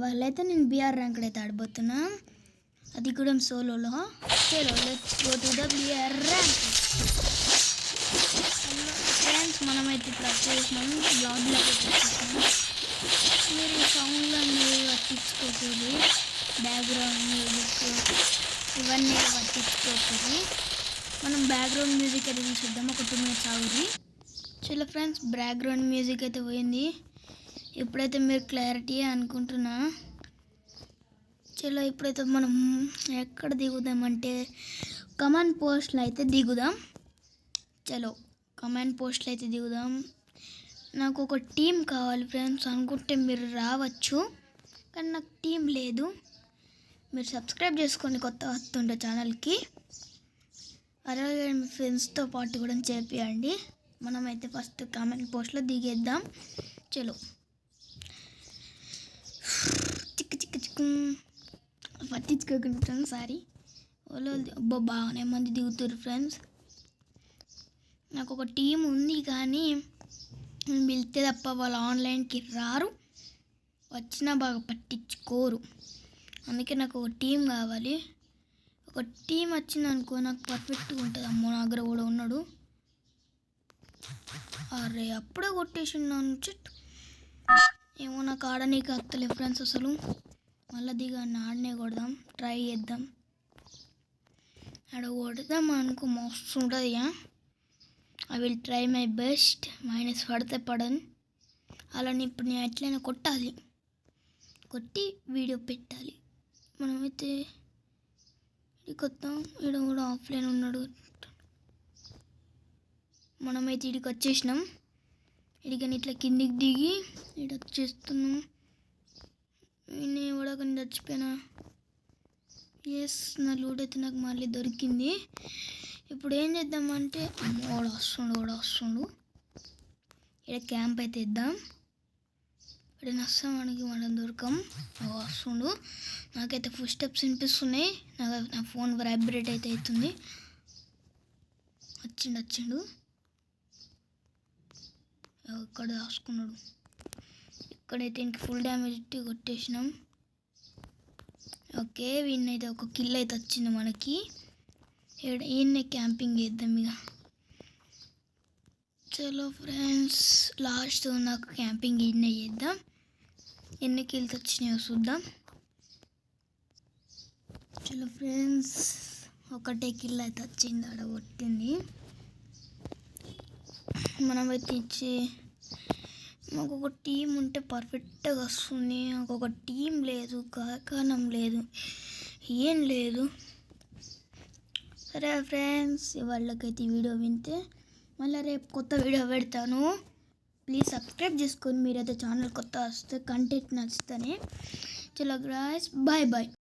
వాళ్ళైతే నేను BR rank అయితే ఆడబోతున్నా, అది కూడా సోలోలో. చలో let's go to the BR rank. Friends మనమైతే ఇప్పుడు వచ్చేసినాము, బ్లాగ్లోకి వచ్చేసినాము. మీరు ఈ సౌండ్లో మీరు పట్టించుకోకూడదు, బ్యాక్గ్రౌండ్ మ్యూజిక్ ఇవన్నీ పట్టించుకోకూడదు. మనం బ్యాక్గ్రౌండ్ మ్యూజిక్ అయితే తీసేద్దాం, ఒక 2 minutes ఆగురి. చలో ఫ్రెండ్స్, బ్యాక్గ్రౌండ్ మ్యూజిక్ అయితే పోయింది. ఇప్పుడైతే మీరు క్లారిటీ అనుకుంటున్నా. చలో ఇప్పుడైతే మనం ఎక్కడ దిగుదామంటే కమెంట్ పోస్ట్లో అయితే దిగుదాం. చలో కమెంట్ పోస్ట్లో అయితే దిగుదాం. నాకు ఒక టీం కావాలి ఫ్రెండ్స్, అనుకుంటే మీరు రావచ్చు, కానీ నాకు టీం లేదు. మీరు సబ్స్క్రైబ్ చేసుకోండి కొత్త వస్తుండే ఛానల్కి, అలాగే మీ ఫ్రెండ్స్తో పాటు కూడా చేపియండి. మనమైతే ఫస్ట్ కామెంట్ పోస్ట్లో దిగేద్దాం. చలో చిక్కు చిక్కు చిక్కు పట్టించుకోకుండా ఫ్రెండ్స్, సారీ. వాళ్ళు అబ్బా బాగానే మంది దిగుతారు ఫ్రెండ్స్. నాకు ఒక టీం ఉంది, కానీ నేను పిలిస్తే తప్ప వాళ్ళు ఆన్లైన్కి రారు, వచ్చినా బాగా పట్టించుకోరు. అందుకే నాకు ఒక టీం కావాలి. ఒక టీం వచ్చింది అనుకో నాకు పర్ఫెక్ట్గా ఉంటుంది. అమ్మో నా దగ్గర కూడా ఉన్నాడు. అరే అప్పుడే కొట్టేసిండు చిట్. ఏమో నాకు ఆడనీకి వస్తలే ఫ్రెండ్స్ అసలు. మళ్ళీ దిగాన్ని ఆడనే కొడదాం, ట్రై చేద్దాం. ఆడ కొడదాం అనుకో మస్తు ఉంటుంది. I will try my best. Minus పడితే పడను. అలానే ఇప్పుడు నేను ఎట్లయినా కొట్టాలి, కొట్టి వీడియో పెట్టాలి. మనమైతే ఇక్కడికి వద్దాం. ఈడ కూడా ఆఫ్లైన్ ఉన్నాడు. మనమైతే ఇడికి వచ్చేసినాం. ఇడికని ఇట్లా కిందికి దిగి ఇడ వచ్చేస్తున్నాం. నేను కూడా కానీ చచ్చిపోయినా. ఎస్, నా లూట్ అయితే నాకు మళ్ళీ దొరికింది. ఇప్పుడు ఏం చేద్దామంటే వాడు వస్తుండు. ఇక్కడ క్యాంప్ అయితే ఇద్దాం. ఇక్కడ నష్టమానికి మనం దొరకం. వస్తుండు. నాకైతే ఫుల్ స్టెప్స్ వినిపిస్తున్నాయి. నా ఫోన్ వైబ్రేట్ అయితే అవుతుంది. వచ్చిండు. ఇక్కడ దాచుకున్నాడు. ఇక్కడైతే ఇంక ఫుల్ డ్యామేజ్ ఇట్టి కొట్టేసినాం. ఓకే, వీళ్ళైతే ఒక కిల్ అయితే వచ్చింది మనకి. ఈయన్నే క్యాంపింగ్ చేద్దాం ఇక. చలో ఫ్రెండ్స్, లాస్ట్ నాకు క్యాంపింగ్ ఈయన్నే చేద్దాం. ఎన్ని కిల్స్ వచ్చినాయో చూద్దాం. చలో ఫ్రెండ్స్, ఒకటే కిల్ అయితే వచ్చింది, ఆడ కొట్టింది. మనమైతే ఇచ్చి మాకు ఒక టీం ఉంటే పర్ఫెక్ట్గా వస్తుంది. నాకు ఒక టీం లేదు, కారణం లేదు, ఏం లేదు. సరే ఫ్రెండ్స్, వాళ్ళకైతే ఈ వీడియో వింటే మళ్ళీ రేపు కొత్త వీడియో పెడతాను. ప్లీజ్ సబ్స్క్రైబ్ చేసుకొని మీరైతే ఛానల్ కొత్త వస్తే కంటెంట్ నచ్చితేనే. చలో గాయ్స్, బాయ్ బాయ్.